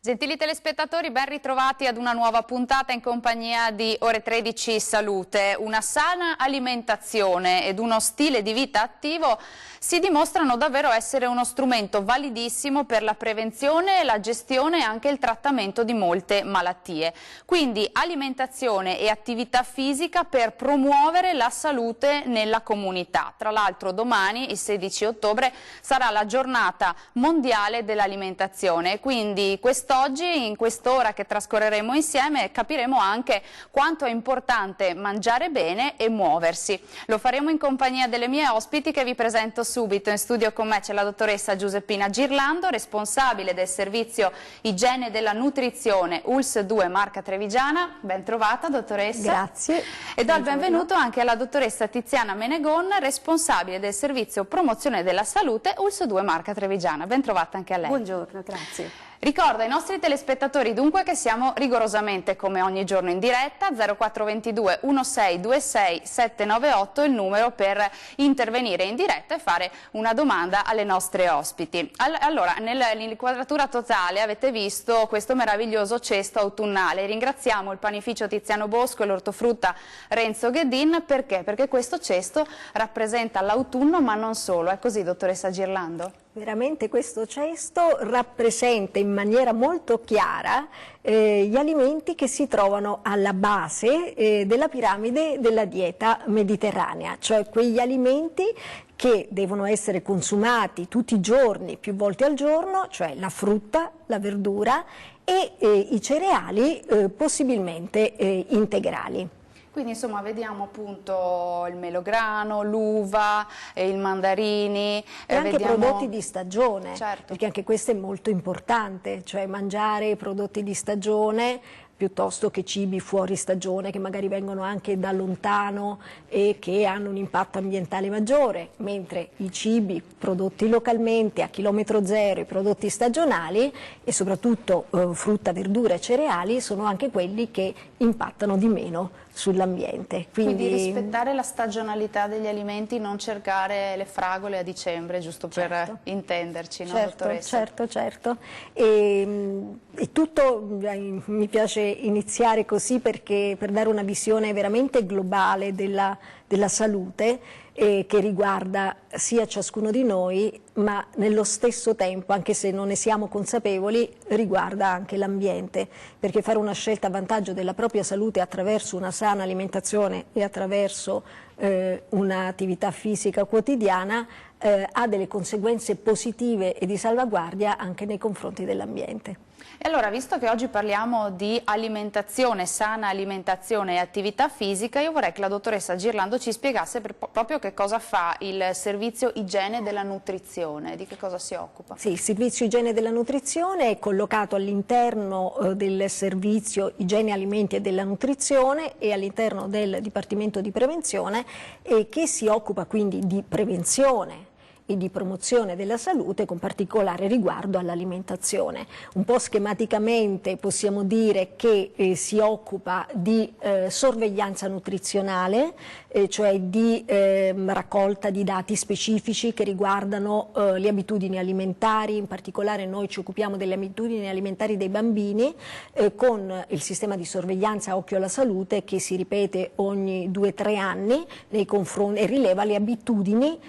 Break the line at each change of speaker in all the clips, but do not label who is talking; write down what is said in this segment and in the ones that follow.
Gentili telespettatori, ben ritrovati ad una nuova puntata in compagnia di Ore 13 Salute. Una sana alimentazione ed uno stile di vita attivo si dimostrano davvero essere uno strumento validissimo per la prevenzione, la gestione e anche il trattamento di molte malattie. Quindi alimentazione e attività fisica per promuovere la salute nella comunità. Tra l'altro domani, il 16 ottobre, sarà la giornata mondiale dell'alimentazione, quindi quest'oggi, in quest'ora che trascorreremo insieme, capiremo anche quanto è importante mangiare bene e muoversi. Lo faremo in compagnia delle mie ospiti che vi presento subito. In studio con me c'è la dottoressa Giuseppina Girlando, responsabile del servizio igiene della nutrizione ULSS 2 Marca Trevigiana. Ben trovata, dottoressa.
Grazie.
E do il benvenuto anche alla dottoressa Tiziana Menegon, responsabile del servizio promozione della salute ULSS 2 Marca Trevigiana. Ben trovata anche a lei.
Buongiorno, grazie.
Ricordo ai nostri telespettatori dunque che siamo rigorosamente come ogni giorno in diretta. 0422 1626 798 il numero per intervenire in diretta e fare una domanda alle nostre ospiti. Allora, nell'inquadratura totale avete visto questo meraviglioso cesto autunnale. Ringraziamo il panificio Tiziano Bosco e l'ortofrutta Renzo Ghedin. Perché? Perché questo cesto rappresenta l'autunno, ma non solo. È così, dottoressa Girlando?
Veramente questo cesto rappresenta in maniera molto chiara gli alimenti che si trovano alla base della piramide della dieta mediterranea, cioè quegli alimenti che devono essere consumati tutti i giorni, più volte al giorno, cioè la frutta, la verdura e i cereali possibilmente integrali.
Quindi insomma vediamo appunto il melograno, l'uva, il mandarini.
E anche prodotti di stagione,
certo,
perché anche questo è molto importante, cioè mangiare prodotti di stagione piuttosto che cibi fuori stagione che magari vengono anche da lontano e che hanno un impatto ambientale maggiore, mentre i cibi prodotti localmente a chilometro zero, i prodotti stagionali e soprattutto frutta, verdura e cereali sono anche quelli che impattano di meno sull'ambiente.
Quindi rispettare la stagionalità degli alimenti, non cercare le fragole a dicembre, giusto per intenderci, no, dottoressa?
Certo. E tutto mi piace iniziare così perché per dare una visione veramente globale della salute che riguarda sia ciascuno di noi, ma nello stesso tempo, anche se non ne siamo consapevoli, riguarda anche l'ambiente, perché fare una scelta a vantaggio della propria salute attraverso una sana alimentazione e attraverso un'attività fisica quotidiana ha delle conseguenze positive e di salvaguardia anche nei confronti dell'ambiente.
E allora, visto che oggi parliamo di alimentazione, sana alimentazione e attività fisica, io vorrei che la dottoressa Girlando ci spiegasse proprio che cosa fa il servizio igiene della nutrizione, di che cosa si occupa.
Sì, il servizio igiene della nutrizione è collocato all'interno del servizio igiene alimenti e della nutrizione e all'interno del Dipartimento di Prevenzione che si occupa quindi di prevenzione e di promozione della salute con particolare riguardo all'alimentazione. Un po' schematicamente possiamo dire che si occupa di sorveglianza nutrizionale, cioè di raccolta di dati specifici che riguardano le abitudini alimentari, in particolare noi ci occupiamo delle abitudini alimentari dei bambini con il sistema di sorveglianza Occhio alla Salute che si ripete ogni 2-3 anni nei confronti e rileva le abitudini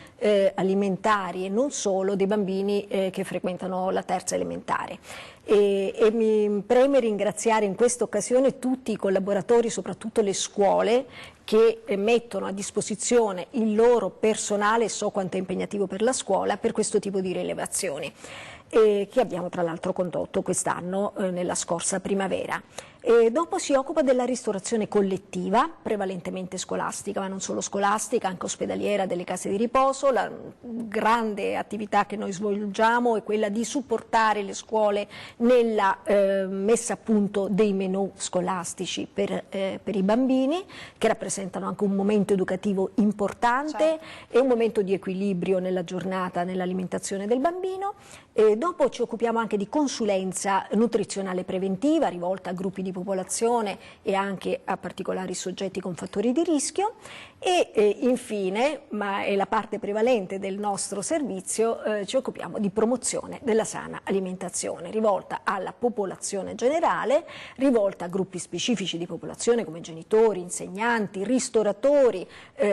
alimentari e non solo dei bambini che frequentano la terza elementare. E mi preme ringraziare in questa occasione tutti i collaboratori, soprattutto le scuole, che mettono a disposizione il loro personale, so quanto è impegnativo per la scuola, per questo tipo di rilevazioni, che abbiamo tra l'altro condotto quest'anno nella scorsa primavera. E dopo si occupa della ristorazione collettiva, prevalentemente scolastica, ma non solo scolastica, anche ospedaliera, delle case di riposo. La grande attività che noi svolgiamo è quella di supportare le scuole nella messa a punto dei menù scolastici per i bambini, che rappresentano anche un momento educativo importante, certo, e un momento di equilibrio nella giornata nell'alimentazione del bambino. E dopo ci occupiamo anche di consulenza nutrizionale preventiva rivolta a gruppi di popolazione e anche a particolari soggetti con fattori di rischio. E infine, ma è la parte prevalente del nostro servizio, ci occupiamo di promozione della sana alimentazione, rivolta alla popolazione generale, rivolta a gruppi specifici di popolazione come genitori, insegnanti, ristoratori,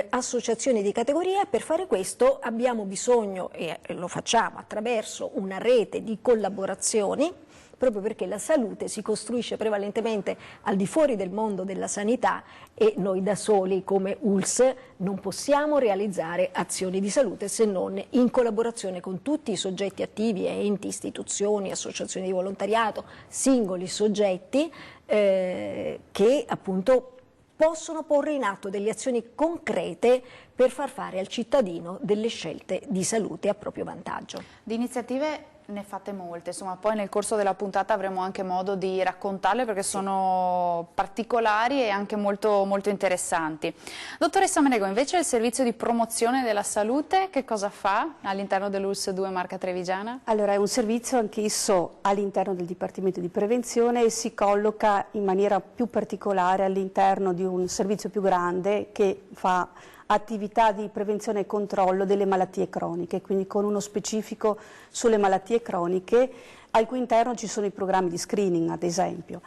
associazioni di categoria. Per fare questo abbiamo bisogno, e lo facciamo attraverso una rete di collaborazioni, proprio perché la salute si costruisce prevalentemente al di fuori del mondo della sanità e noi da soli come ULSS non possiamo realizzare azioni di salute se non in collaborazione con tutti i soggetti attivi, enti, istituzioni, associazioni di volontariato, singoli soggetti che appunto possono porre in atto delle azioni concrete per far fare al cittadino delle scelte di salute a proprio vantaggio.
Di iniziative ne fate molte, insomma poi nel corso della puntata avremo anche modo di raccontarle perché sono particolari e anche molto, molto interessanti. Dottoressa Menego, invece il servizio di promozione della salute che cosa fa all'interno dell'ULSS 2 Marca Trevigiana?
Allora è un servizio anch'esso all'interno del Dipartimento di Prevenzione e si colloca in maniera più particolare all'interno di un servizio più grande che fa attività di prevenzione e controllo delle malattie croniche, quindi con uno specifico sulle malattie croniche, al cui interno ci sono i programmi di screening ad esempio.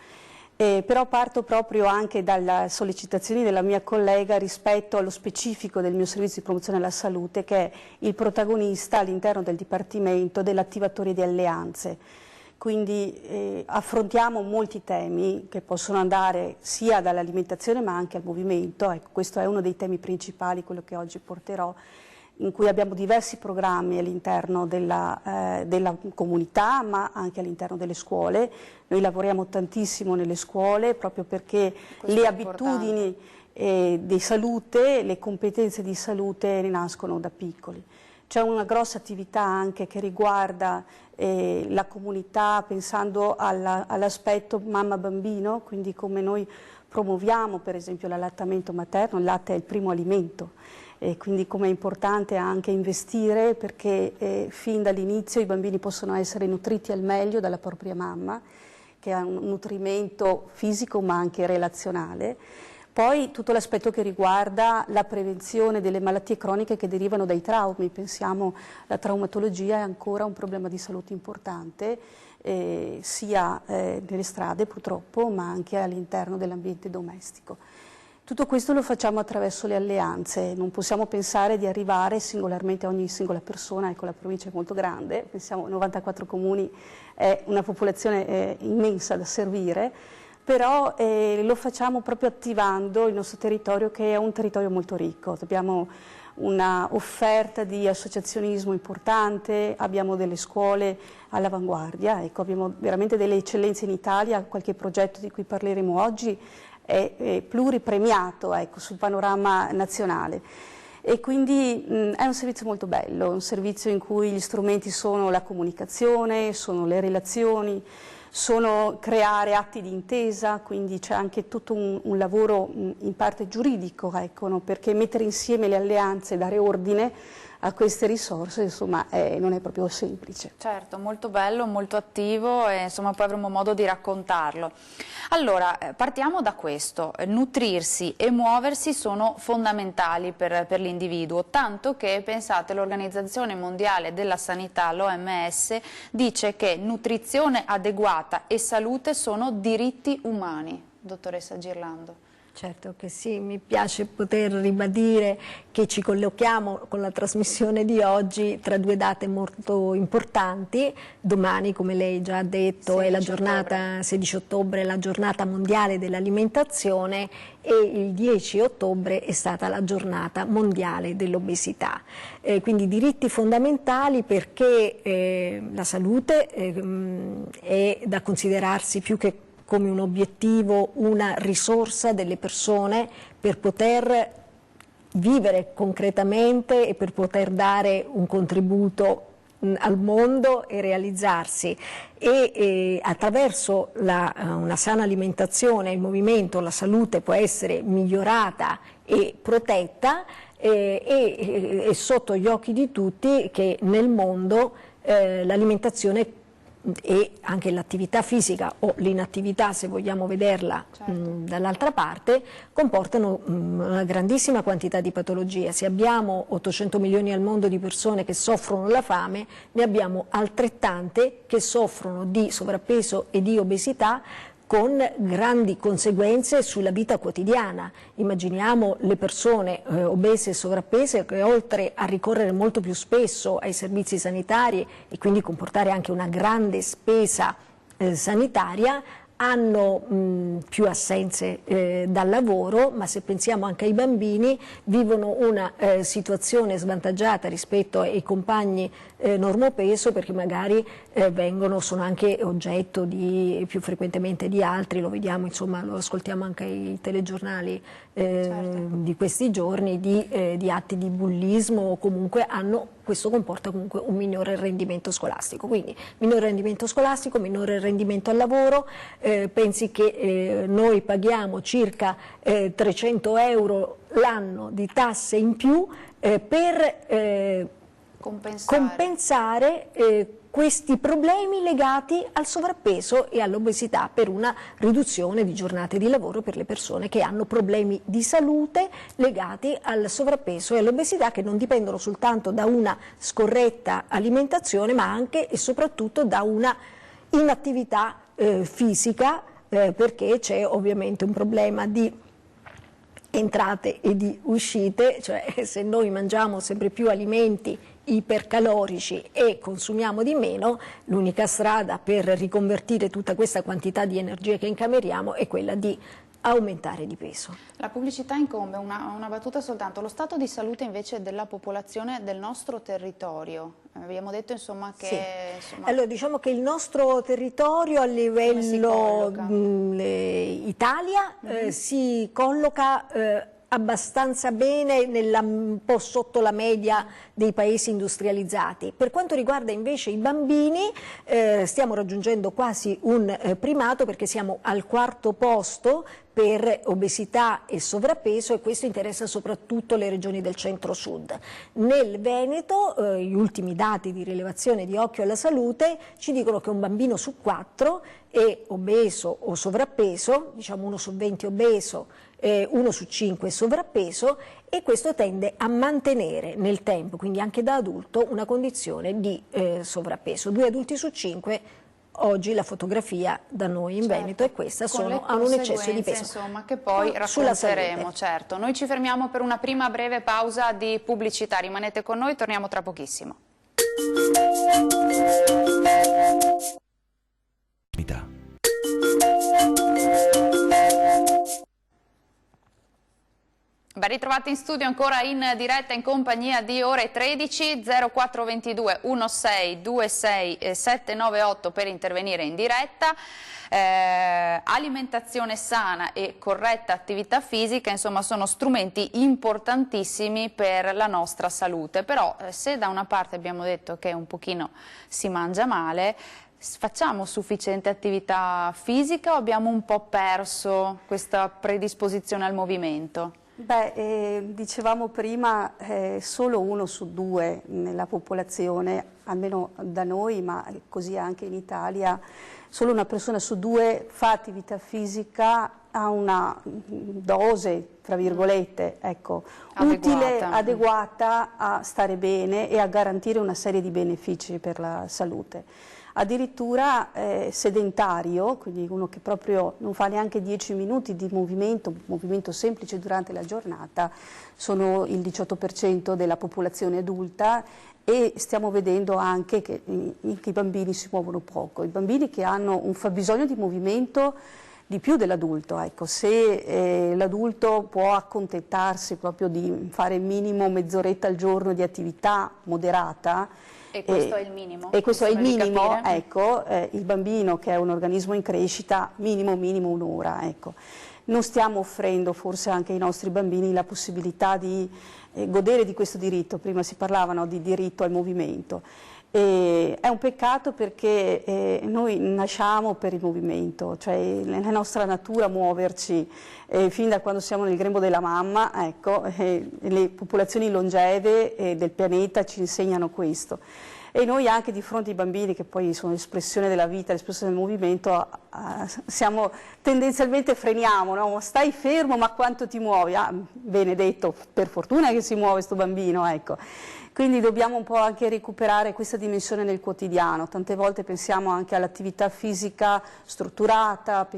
Però parto proprio anche dalle sollecitazioni della mia collega rispetto allo specifico del mio servizio di promozione della salute, che è il protagonista all'interno del Dipartimento dell'attivatore di alleanze. Quindi affrontiamo molti temi che possono andare sia dall'alimentazione ma anche al movimento. Ecco, questo è uno dei temi principali, quello che oggi porterò, in cui abbiamo diversi programmi all'interno della comunità ma anche all'interno delle scuole. Noi lavoriamo tantissimo nelle scuole proprio perché le abitudini di salute, le competenze di salute nascono da piccoli. C'è una grossa attività anche che riguarda la comunità pensando all'aspetto mamma-bambino, quindi come noi promuoviamo per esempio l'allattamento materno. Il latte è il primo alimento e quindi come è importante anche investire perché fin dall'inizio i bambini possono essere nutriti al meglio dalla propria mamma, che ha un nutrimento fisico ma anche relazionale. Poi tutto l'aspetto che riguarda la prevenzione delle malattie croniche che derivano dai traumi, pensiamo alla traumatologia è ancora un problema di salute importante, sia nelle strade purtroppo, ma anche all'interno dell'ambiente domestico. Tutto questo lo facciamo attraverso le alleanze, non possiamo pensare di arrivare singolarmente a ogni singola persona, ecco la provincia è molto grande, pensiamo 94 comuni, è una popolazione immensa da servire, però lo facciamo proprio attivando il nostro territorio che è un territorio molto ricco. Abbiamo una offerta di associazionismo importante, abbiamo delle scuole all'avanguardia, ecco, abbiamo veramente delle eccellenze in Italia, qualche progetto di cui parleremo oggi è pluripremiato, ecco, sul panorama nazionale. E quindi è un servizio molto bello, un servizio in cui gli strumenti sono la comunicazione, sono le relazioni, sono creare atti di intesa, quindi c'è anche tutto un lavoro in parte giuridico, ecco, no? Perché mettere insieme le alleanze, dare ordine a queste risorse, insomma, non è proprio semplice.
Certo, molto bello, molto attivo e insomma poi avremo modo di raccontarlo. Allora, partiamo da questo. Nutrirsi e muoversi sono fondamentali per l'individuo, tanto che, pensate, l'Organizzazione Mondiale della Sanità, l'OMS, dice che nutrizione adeguata e salute sono diritti umani. Dottoressa Girlando.
Certo che sì, mi piace poter ribadire che ci collochiamo con la trasmissione di oggi tra due date molto importanti. Domani, come lei già ha detto, è la giornata 16 ottobre, la giornata mondiale dell'alimentazione e il 10 ottobre è stata la giornata mondiale dell'obesità. Quindi diritti fondamentali perché la salute è da considerarsi più che come un obiettivo, una risorsa delle persone per poter vivere concretamente e per poter dare un contributo al mondo e realizzarsi e attraverso una sana alimentazione, il movimento, la salute può essere migliorata e protetta e sotto gli occhi di tutti che nel mondo l'alimentazione e anche l'attività fisica o l'inattività, se vogliamo vederla dall'altra parte, comportano una grandissima quantità di patologie. Se abbiamo 800 milioni al mondo di persone che soffrono la fame, ne abbiamo altrettante che soffrono di sovrappeso e di obesità, con grandi conseguenze sulla vita quotidiana. Immaginiamo le persone obese e sovrappese che, oltre a ricorrere molto più spesso ai servizi sanitari e quindi comportare anche una grande spesa sanitaria, hanno più assenze dal lavoro, ma se pensiamo anche ai bambini, vivono una situazione svantaggiata rispetto ai compagni normopeso, perché magari sono anche oggetto più frequentemente di altri, lo vediamo, insomma, lo ascoltiamo anche ai telegiornali di questi giorni, di atti di bullismo, o comunque questo comporta comunque un minore rendimento scolastico. Quindi minore rendimento scolastico, minore rendimento al lavoro. Pensi che noi paghiamo circa 300 euro l'anno di tasse in più per compensare questi problemi legati al sovrappeso e all'obesità, per una riduzione di giornate di lavoro per le persone che hanno problemi di salute legati al sovrappeso e all'obesità, che non dipendono soltanto da una scorretta alimentazione, ma anche e soprattutto da una inattività fisica, perché c'è ovviamente un problema di entrate e di uscite, cioè se noi mangiamo sempre più alimenti ipercalorici e consumiamo di meno, l'unica strada per riconvertire tutta questa quantità di energia che incameriamo è quella di aumentare di peso.
La pubblicità incombe, una battuta soltanto. Lo stato di salute invece della popolazione del nostro territorio, abbiamo detto insomma che...
Sì.
Insomma,
allora diciamo che il nostro territorio a livello Italia si colloca abbastanza bene, un po' sotto la media dei paesi industrializzati. Per quanto riguarda invece i bambini, stiamo raggiungendo quasi un primato, perché siamo al 4° posto per obesità e sovrappeso, e questo interessa soprattutto le regioni del centro-sud. Nel Veneto gli ultimi dati di rilevazione di Occhio alla Salute ci dicono che un bambino su 4 è obeso o sovrappeso, diciamo 1 su 20 obeso, 1 su 5 sovrappeso, e questo tende a mantenere nel tempo, quindi anche da adulto, una condizione di sovrappeso. 2 adulti su 5, oggi la fotografia da noi in Veneto è questa, hanno un eccesso di peso.
Insomma, che poi racconteremo, certo. Noi ci fermiamo per una prima breve pausa di pubblicità, rimanete con noi, torniamo tra pochissimo. Ben ritrovati in studio, ancora in diretta in compagnia di Ore 13, 0422 16 26 798 per intervenire in diretta. Alimentazione sana e corretta attività fisica, insomma, sono strumenti importantissimi per la nostra salute. Però se da una parte abbiamo detto che un pochino si mangia male, facciamo sufficiente attività fisica o abbiamo un po' perso questa predisposizione al movimento?
Beh, dicevamo prima, solo 1 su 2 nella popolazione, almeno da noi, ma così anche in Italia, solo una persona su 2 fa attività fisica a una dose, tra virgolette, ecco, utile, adeguata a stare bene e a garantire una serie di benefici per la salute. Addirittura sedentario, quindi uno che proprio non fa neanche 10 minuti di movimento semplice durante la giornata, sono il 18% della popolazione adulta, e stiamo vedendo anche che i bambini si muovono poco. I bambini che hanno un fabbisogno di movimento di più dell'adulto, ecco, se l'adulto può accontentarsi proprio di fare minimo mezz'oretta al giorno di attività moderata,
e questo è il minimo?
E questo è il minimo, ecco, il bambino, che è un organismo in crescita, minimo 1 ora, ecco. Non stiamo offrendo forse anche ai nostri bambini la possibilità di godere di questo diritto. Prima si parlavano di diritto al movimento. È un peccato, perché noi nasciamo per il movimento, cioè nella nostra natura muoverci, fin da quando siamo nel grembo della mamma, ecco, le popolazioni longeve del pianeta ci insegnano questo. E noi anche di fronte ai bambini, che poi sono l'espressione della vita, l'espressione del movimento, siamo tendenzialmente freniamo, no? Stai fermo, ma quanto ti muovi? Ah, benedetto, per fortuna che si muove sto bambino, ecco. Quindi dobbiamo un po' anche recuperare questa dimensione nel quotidiano. Tante volte pensiamo anche all'attività fisica strutturata,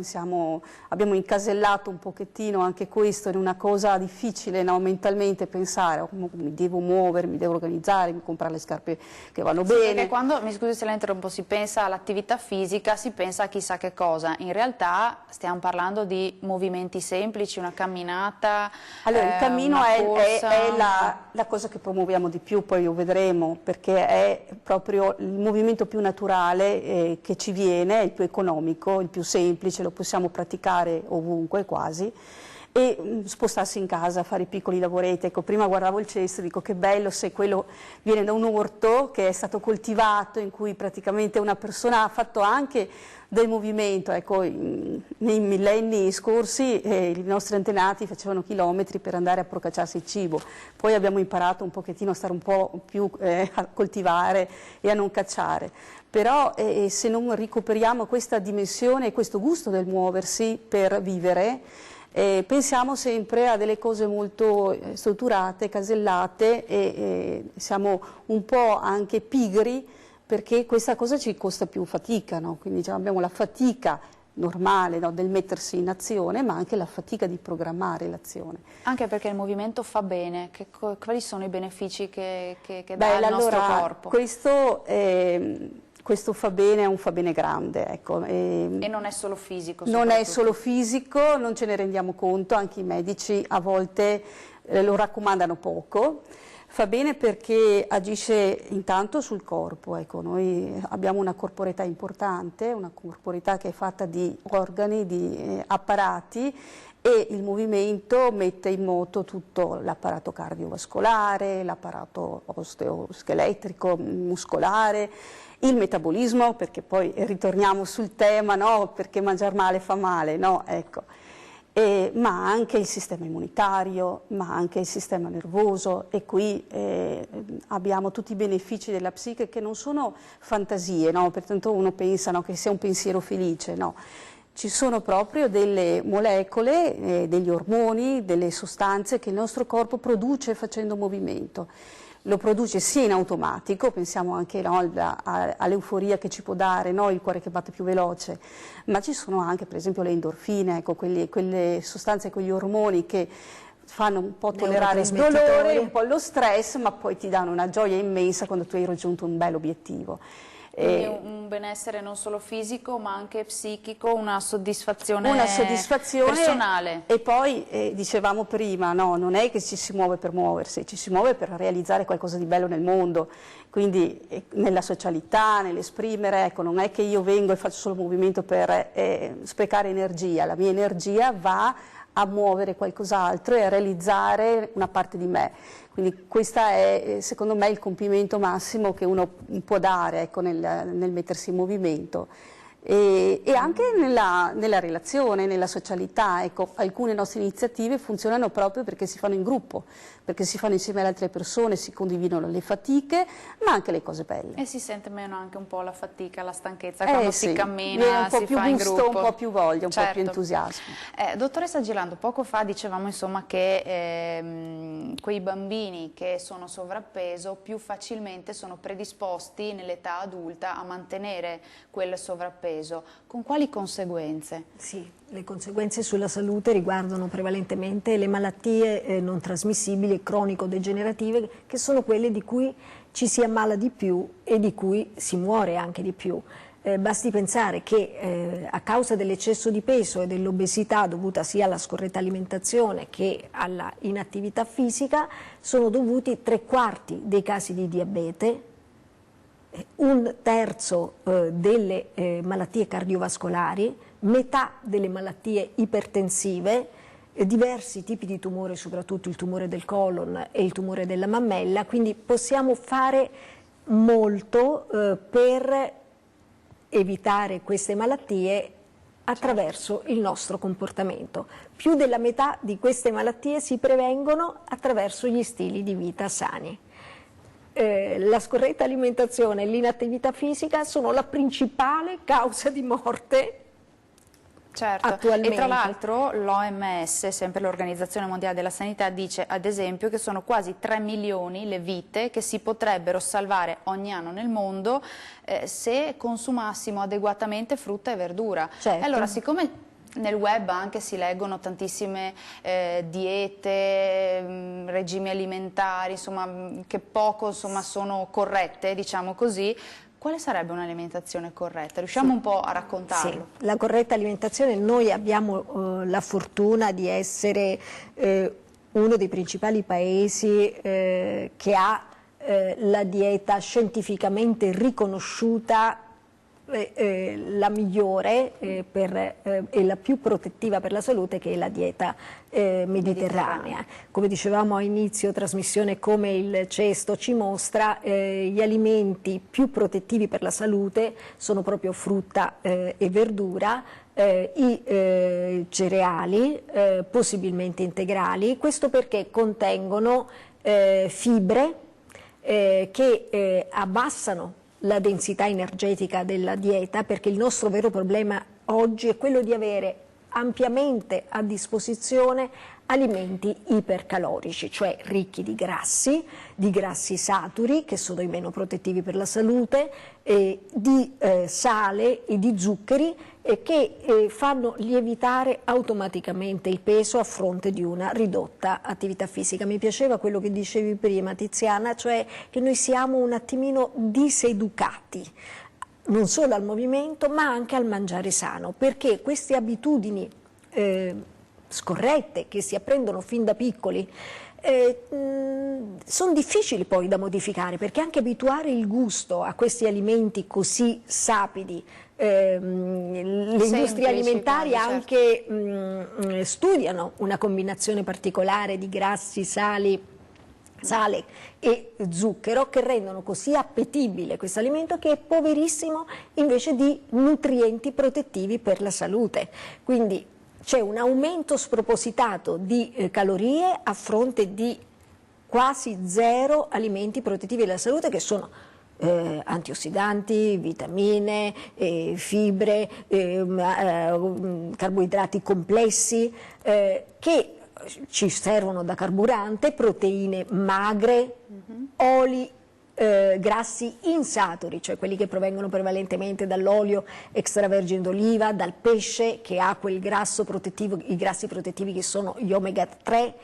abbiamo incasellato un pochettino anche questo in una cosa difficile, no? Mentalmente pensare, oh, mi devo muovere, mi devo organizzare, mi comprare le scarpe che vanno bene.
Perché quando, mi scusi se la interrompo, si pensa all'attività fisica, si pensa a chissà che cosa. In realtà stiamo parlando di movimenti semplici, una camminata,
allora, il cammino è
corsa.
la cosa che promuoviamo di più, poi lo vedremo, perché è proprio il movimento più naturale che ci viene, è il più economico, il più semplice, lo possiamo praticare ovunque quasi, e spostarsi in casa, fare i piccoli lavoretti. Ecco, prima guardavo il cesto e dico che bello se quello viene da un orto che è stato coltivato, in cui praticamente una persona ha fatto anche del movimento. Ecco, nei millenni scorsi i nostri antenati facevano chilometri per andare a procacciarsi il cibo, poi abbiamo imparato un pochettino a stare un po' più a coltivare e a non cacciare, però se non recuperiamo questa dimensione, questo gusto del muoversi per vivere, pensiamo sempre a delle cose molto strutturate, casellate, e siamo un po' anche pigri, perché questa cosa ci costa più fatica, no? Quindi diciamo, abbiamo la fatica normale, no, del mettersi in azione, ma anche la fatica di programmare l'azione.
Anche perché il movimento fa bene. Quali sono i benefici che dà al nostro corpo?
Questo fa bene, è un fa bene grande. Ecco.
E non è solo fisico?
Non è solo fisico, non ce ne rendiamo conto, anche i medici a volte lo raccomandano poco. Fa bene perché agisce intanto sul corpo, ecco, noi abbiamo una corporeità importante, una corporeità che è fatta di organi, di apparati, e il movimento mette in moto tutto l'apparato cardiovascolare, l'apparato osteoscheletrico, muscolare, il metabolismo, perché poi ritorniamo sul tema, no? Perché mangiare male fa male, no? Ecco. Ma anche il sistema immunitario, ma anche il sistema nervoso, e qui abbiamo tutti i benefici della psiche che non sono fantasie, no? Pertanto uno pensa, no, che sia un pensiero felice, no? Ci sono proprio delle molecole, degli ormoni, delle sostanze che il nostro corpo produce facendo movimento. Lo produce sia in automatico, pensiamo anche, no, all'euforia che ci può dare, no, il cuore che batte più veloce, ma ci sono anche per esempio le endorfine, ecco, quelle sostanze, quegli ormoni che fanno un po' tollerare il dolore, un po' lo stress, ma poi ti danno una gioia immensa quando tu hai raggiunto un bel obiettivo.
Quindi un benessere non solo fisico ma anche psichico, una soddisfazione personale.
E poi dicevamo prima, no, non è che ci si muove per muoversi, ci si muove per realizzare qualcosa di bello nel mondo, quindi nella socialità, nell'esprimere, ecco, non è che io vengo e faccio solo movimento per sprecare energia, la mia energia va a muovere qualcos'altro e a realizzare una parte di me. Quindi questo è secondo me il compimento massimo che uno può dare, ecco, nel mettersi in movimento. E anche nella relazione, nella socialità, ecco, alcune nostre iniziative funzionano proprio perché si fanno in gruppo, perché si fanno insieme alle altre persone, si condividono le fatiche, ma anche le cose belle.
E si sente meno anche un po' la fatica, la stanchezza quando si cammina,
si fa in gruppo. Un po' più voglia, un po' più entusiasmo.
Dottoressa Girlando, poco fa dicevamo insomma che quei bambini che sono sovrappeso più facilmente sono predisposti nell'età adulta a mantenere quel sovrappeso. Con quali conseguenze?
Sì, le conseguenze sulla salute riguardano prevalentemente le malattie non trasmissibili e cronico-degenerative, che sono quelle di cui ci si ammala di più e di cui si muore anche di più. Basti pensare che a causa dell'eccesso di peso e dell'obesità dovuta sia alla scorretta alimentazione che alla inattività fisica sono dovuti 3/4 dei casi di diabete, 1/3 delle malattie cardiovascolari, metà delle malattie ipertensive, diversi tipi di tumore, soprattutto il tumore del colon e il tumore della mammella, quindi possiamo fare molto per evitare queste malattie attraverso il nostro comportamento. Più della metà di queste malattie si prevengono attraverso gli stili di vita sani. la scorretta alimentazione e l'inattività fisica sono la principale causa di morte.
Certo,
attualmente.
E tra l'altro l'OMS, sempre l'Organizzazione Mondiale della Sanità, dice ad esempio che sono quasi 3 milioni le vite che si potrebbero salvare ogni anno nel mondo se consumassimo adeguatamente frutta e verdura.
Certo.
Allora, siccome nel web anche si leggono tantissime diete, regimi alimentari, insomma, che poco sono corrette, diciamo così, quale sarebbe un'alimentazione corretta? Riusciamo un po' a raccontarlo?
Sì, la corretta alimentazione, noi abbiamo la fortuna di essere uno dei principali paesi che ha la dieta scientificamente riconosciuta, la migliore e la più protettiva per la salute, che è la dieta mediterranea. Come dicevamo a inizio trasmissione, come il cesto ci mostra, gli alimenti più protettivi per la salute sono proprio frutta e verdura, i cereali, possibilmente integrali, questo perché contengono fibre che abbassano la densità energetica della dieta, perché il nostro vero problema oggi è quello di avere ampiamente a disposizione alimenti ipercalorici, cioè ricchi di grassi saturi, che sono i meno protettivi per la salute, di sale e di zuccheri, che fanno lievitare automaticamente il peso a fronte di una ridotta attività fisica. Mi piaceva quello che dicevi prima, Tiziana, cioè che noi siamo un attimino diseducati, non solo al movimento ma anche al mangiare sano, perché queste abitudini scorrette che si apprendono fin da piccoli sono difficili poi da modificare, perché anche abituare il gusto a questi alimenti così sapidi, le industrie alimentari anche studiano una combinazione particolare di grassi, sale e zucchero, che rendono così appetibile questo alimento, che è poverissimo invece di nutrienti protettivi per la salute. Quindi c'è un aumento spropositato di calorie a fronte di quasi zero alimenti protettivi della salute, che sono antiossidanti, vitamine, fibre, carboidrati complessi, che ci servono da carburante, proteine magre, oli, grassi insaturi, cioè quelli che provengono prevalentemente dall'olio extravergine d'oliva, dal pesce, che ha quel grasso protettivo, i grassi protettivi che sono gli omega 3.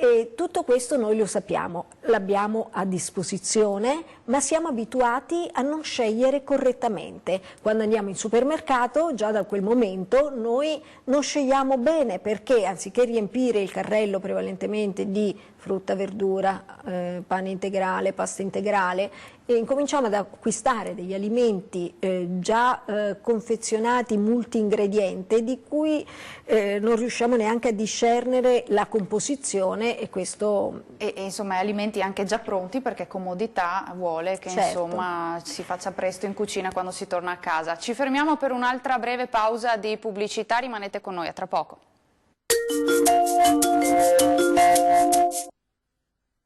E tutto questo noi lo sappiamo, l'abbiamo a disposizione, ma siamo abituati a non scegliere correttamente. Quando andiamo in supermercato, già da quel momento noi non scegliamo bene, perché anziché riempire il carrello prevalentemente di frutta, verdura, pane integrale, pasta integrale, incominciamo ad acquistare degli alimenti già confezionati multi-ingrediente, di cui non riusciamo neanche a discernere la composizione, e questo...
E insomma alimenti anche già pronti, perché comodità vuole che insomma si faccia presto in cucina quando si torna a casa. Ci fermiamo per un'altra breve pausa di pubblicità, rimanete con noi, a tra poco.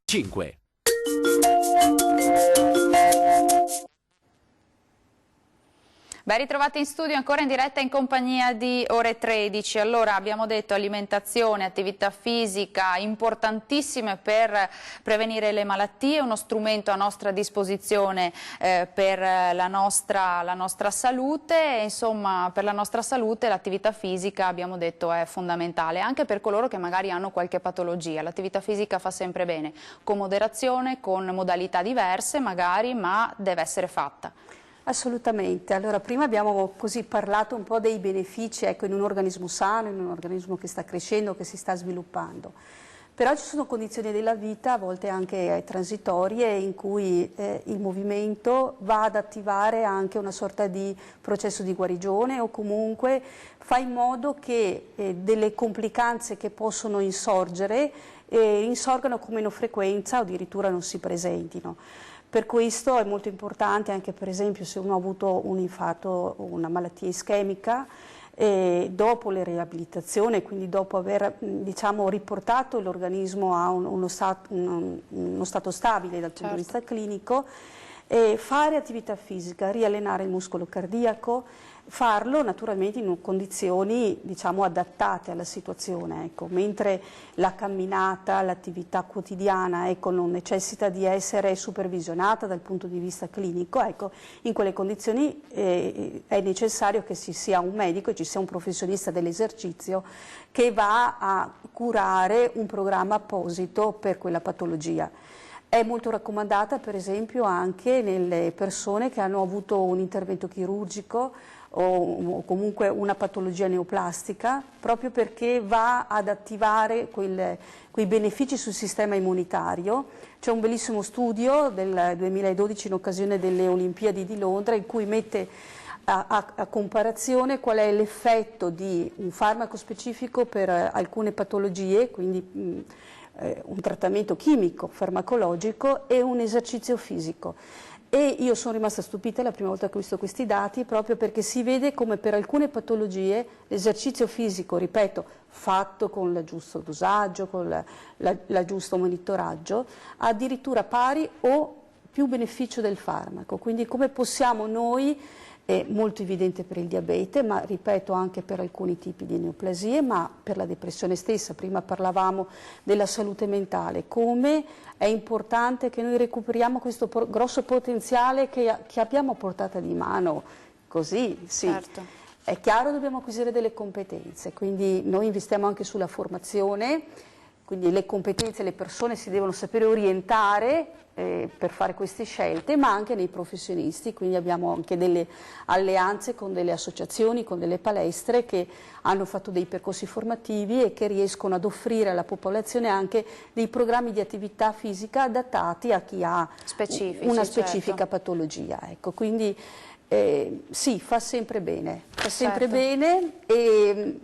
5.
Ben ritrovati in studio, ancora in diretta in compagnia di Ore 13. Allora, abbiamo detto alimentazione, attività fisica importantissime per prevenire le malattie, uno strumento a nostra disposizione per la nostra salute, e insomma per la nostra salute l'attività fisica, abbiamo detto, è fondamentale, anche per coloro che magari hanno qualche patologia. L'attività fisica fa sempre bene, con moderazione, con modalità diverse magari, ma deve essere fatta.
Assolutamente. Allora, prima abbiamo così parlato un po' dei benefici, ecco, in un organismo sano, in un organismo che sta crescendo, che si sta sviluppando. Però ci sono condizioni della vita, a volte anche transitorie, in cui il movimento va ad attivare anche una sorta di processo di guarigione, o comunque fa in modo che delle complicanze che possono insorgere insorgano con meno frequenza o addirittura non si presentino. Per questo è molto importante, anche per esempio se uno ha avuto un infarto o una malattia ischemica, E dopo la riabilitazione, quindi dopo aver diciamo, riportato l'organismo a uno stato stabile dal punto di vista clinico, fare attività fisica, riallenare il muscolo cardiaco, farlo naturalmente in condizioni diciamo, adattate alla situazione, ecco. Mentre la camminata, l'attività quotidiana ecco, non necessita di essere supervisionata dal punto di vista clinico, ecco, in quelle condizioni è necessario che ci sia un medico e ci sia un professionista dell'esercizio che va a curare un programma apposito per quella patologia. È molto raccomandata per esempio anche nelle persone che hanno avuto un intervento chirurgico o comunque una patologia neoplastica, proprio perché va ad attivare quei benefici sul sistema immunitario. C'è un bellissimo studio del 2012 in occasione delle Olimpiadi di Londra in cui mette a comparazione qual è l'effetto di un farmaco specifico per alcune patologie, quindi un trattamento chimico, farmacologico e un esercizio fisico. E io sono rimasta stupita la prima volta che ho visto questi dati, proprio perché si vede come per alcune patologie l'esercizio fisico, ripeto, fatto con il giusto dosaggio, con il giusto monitoraggio, ha addirittura pari o più beneficio del farmaco. Quindi come possiamo noi, è molto evidente per il diabete, ma ripeto anche per alcuni tipi di neoplasie, ma per la depressione stessa, prima parlavamo della salute mentale, come è importante che noi recuperiamo questo grosso potenziale che abbiamo a portata di mano, così sì.
Certo.
È chiaro che dobbiamo acquisire delle competenze, quindi noi investiamo anche sulla formazione, quindi le competenze, le persone si devono sapere orientare per fare queste scelte, ma anche nei professionisti, quindi abbiamo anche delle alleanze con delle associazioni, con delle palestre che hanno fatto dei percorsi formativi e che riescono ad offrire alla popolazione anche dei programmi di attività fisica adattati a chi ha una specifica patologia. Ecco, quindi sì, fa sempre bene, e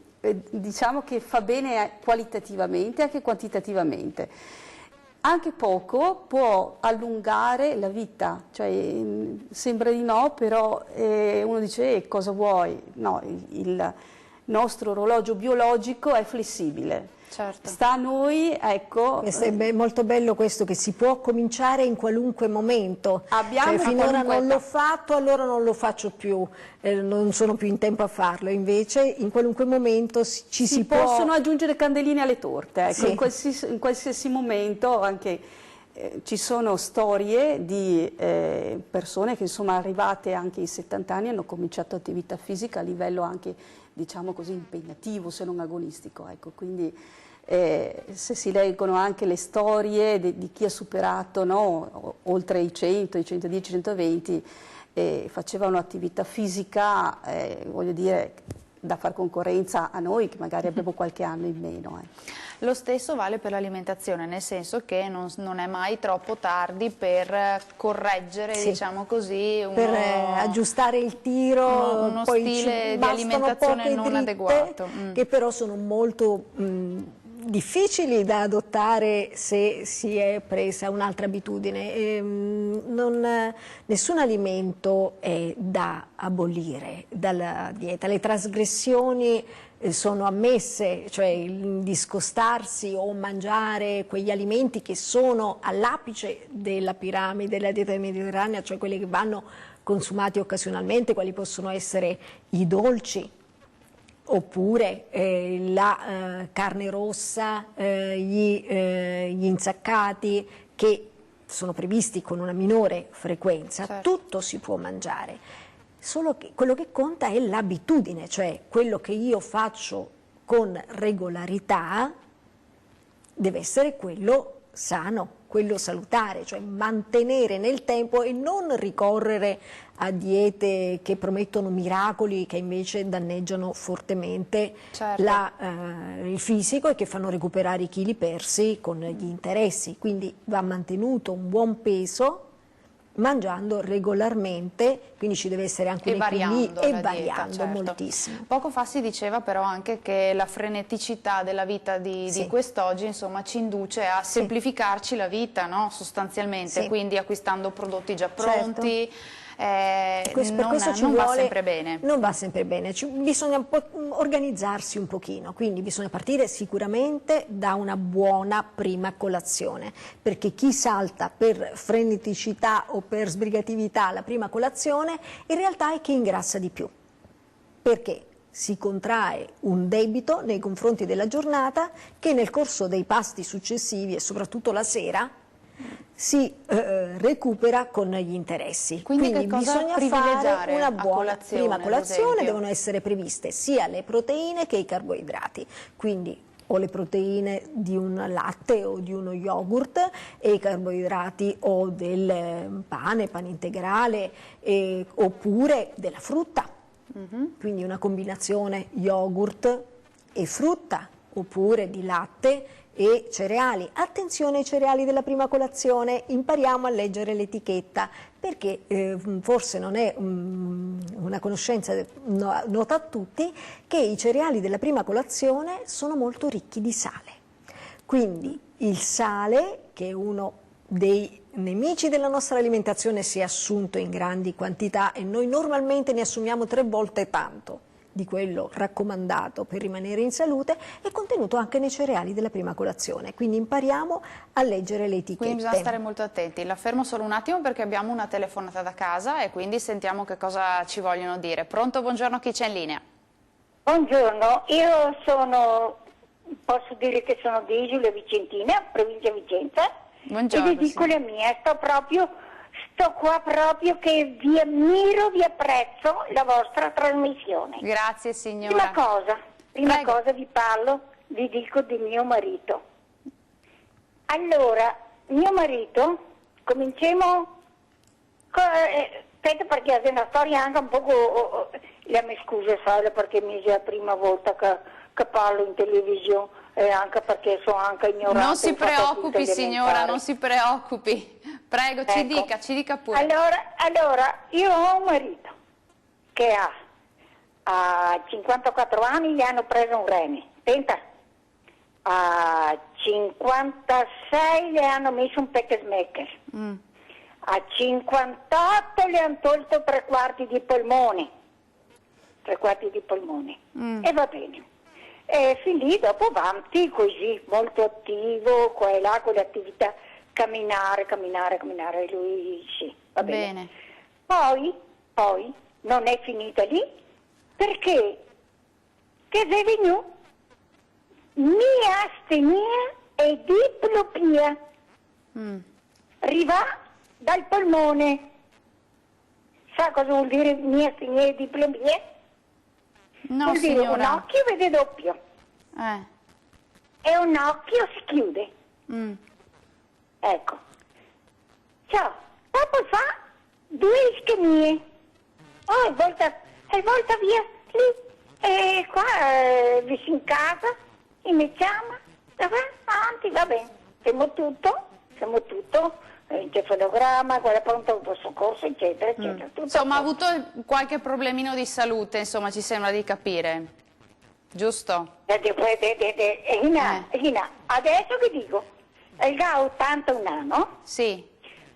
diciamo che fa bene qualitativamente e anche quantitativamente. Anche poco può allungare la vita, cioè sembra di no, però uno dice cosa vuoi? No, il nostro orologio biologico è flessibile.
Certo.
Sta a noi, ecco.
È molto bello questo, che si può cominciare in qualunque momento. Cioè, finora non l'ho fatto, allora non lo faccio più, non sono più in tempo a farlo, invece in qualunque momento si può...
possono aggiungere candeline alle torte, ecco,
sì.
in qualsiasi momento anche... ci sono storie di persone che insomma arrivate anche ai 70 anni hanno cominciato attività fisica a livello anche diciamo così impegnativo se non agonistico, ecco, quindi se si leggono anche le storie di chi ha superato oltre i 100, i 110, 120 facevano attività fisica, voglio dire, da far concorrenza a noi che magari abbiamo qualche anno in meno.
Lo stesso vale per l'alimentazione, nel senso che non è mai troppo tardi per correggere, diciamo così,
per aggiustare il tiro,
uno stile di alimentazione non adeguato.
Che però sono molto difficili da adottare se si è presa un'altra abitudine. Nessun alimento è da abolire dalla dieta, le trasgressioni sono ammesse, cioè il discostarsi o mangiare quegli alimenti che sono all'apice della piramide della dieta mediterranea, cioè quelli che vanno consumati occasionalmente, quali possono essere i dolci, oppure la carne rossa, gli insaccati, che sono previsti con una minore frequenza. Certo. Tutto si può mangiare, solo che quello che conta è l'abitudine, cioè quello che io faccio con regolarità deve essere quello sano, quello salutare, cioè mantenere nel tempo e non ricorrere a diete che promettono miracoli, che invece danneggiano fortemente il fisico e che fanno recuperare i chili persi con gli interessi. Quindi va mantenuto un buon peso mangiando regolarmente, quindi ci deve essere anche un equilibrio e variando moltissimo.
Poco fa si diceva però anche che la freneticità della vita di quest'oggi insomma ci induce a semplificarci la vita, no? Sostanzialmente, quindi acquistando prodotti già pronti, non va sempre bene.
Non va sempre bene, bisogna un po' organizzarsi un pochino, quindi bisogna partire sicuramente da una buona prima colazione, perché chi salta per freneticità o per sbrigatività la prima colazione in realtà è chi ingrassa di più, perché si contrae un debito nei confronti della giornata che nel corso dei pasti successivi e soprattutto la sera si recupera con gli interessi.
Quindi che cosa
bisogna
privilegiare
fare una buona prima colazione, devono essere previste sia le proteine che i carboidrati, quindi o le proteine di un latte o di uno yogurt e i carboidrati o del pane integrale oppure della frutta. Quindi una combinazione yogurt e frutta oppure di latte e cereali. Attenzione ai cereali della prima colazione, impariamo a leggere l'etichetta perché forse non è una conoscenza nota a tutti che i cereali della prima colazione sono molto ricchi di sale. Quindi il sale, che è uno dei nemici della nostra alimentazione, si è assunto in grandi quantità e noi normalmente ne assumiamo 3 volte tanto di quello raccomandato per rimanere in salute, è contenuto anche nei cereali della prima colazione, quindi impariamo a leggere le etichette.
Quindi bisogna stare molto attenti. La fermo solo un attimo perché abbiamo una telefonata da casa e quindi sentiamo che cosa ci vogliono dire. Pronto, buongiorno, chi c'è in linea?
Buongiorno, posso dire che sono di Isola Vicentina, provincia Vicenza.
Buongiorno,
e vi dico la mia, sto qua proprio che vi ammiro, vi apprezzo la vostra trasmissione.
Grazie signora.
Prima cosa vi dico di mio marito. Allora, mio marito, cominciamo, aspetta perché è una storia anche un poco, mi scusa Sara perché mi è la prima volta che parlo in televisione. Anche perché sono anche ignorante.
Non si preoccupi signora, non si preoccupi. Prego,
ecco.
ci dica pure.
Allora, io ho un marito che a 54 anni gli hanno preso un rene. Senta, a 56 le hanno messo un pacemaker. A 58 le hanno tolto 3/4 di polmone. 3/4 di polmone. E va bene. E fin lì dopo avanti così, molto attivo, qua e là con le attività, camminare, e lui sì, va bene. Poi non è finita lì, perché che è venuto miastenia e diplopia, arriva dal polmone. Sa cosa vuol dire miastenia e diplopia?
No,
vuol dire
signora.
un occhio vede doppio e un occhio si chiude. Ecco. Ciao. Dopo fa 2 ischemie. E volta via lì. E qua vicino in casa, in chiama, avanti, va bene. Siamo tutto. Encefalogramma, quella pronta per soccorso, eccetera.
Insomma, ha avuto qualche problemino di salute, insomma, ci sembra di capire, giusto?
Ina, adesso che dico, ha 81 anni, no?
Sì.